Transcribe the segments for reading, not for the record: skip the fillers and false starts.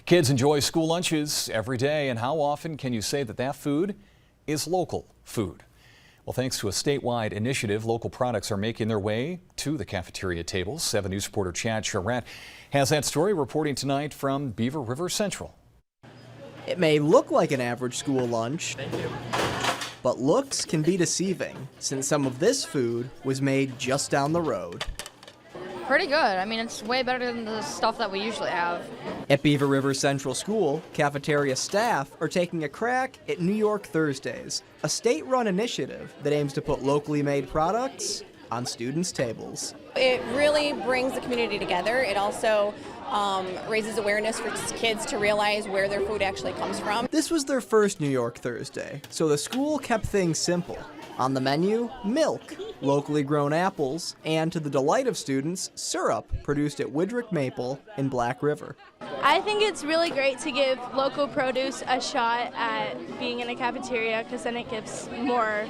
Kids enjoy school lunches every day, and how often can you say that that food is local food? Well, thanks to a statewide initiative, local products are making their way to the cafeteria tables. 7 News reporter Chad Charette has that story, reporting tonight from Beaver River Central. It may look like an average school lunch, but looks can be deceiving, since some of this food was made just down the road. Pretty good. I mean, it's way better than the stuff that we usually have. At Beaver River Central School, cafeteria staff are taking a crack at New York Thursdays, a state-run initiative that aims to put locally made products on students' tables. It really brings the community together. It also raises awareness for kids to realize where their food actually comes from. This was their first New York Thursday, so the school kept things simple. On the menu, milk, locally grown apples, and to the delight of students, syrup produced at Widrick Maple in Black River. I think it's really great to give local produce a shot at being in a cafeteria, because then it gives more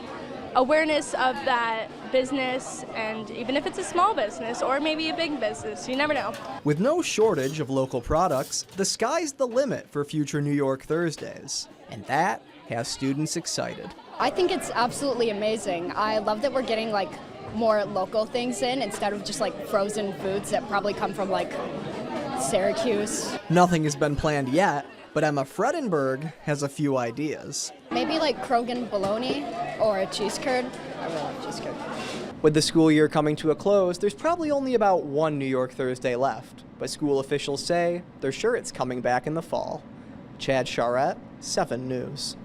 awareness of that business, and even if it's a small business or maybe a big business, you never know. With no shortage of local products, the sky's the limit for future New York Thursdays, and that has students excited. I think it's absolutely amazing. I love that we're getting more local things in instead of just frozen foods that probably come from Syracuse. Nothing has been planned yet, but Emma Fredenberg has a few ideas. Maybe Krogan bologna or a cheese curd. I really like cheese curd. With the school year coming to a close, there's probably only about one New York Thursday left, but school officials say they're sure it's coming back in the fall. Chad Charette, 7 News.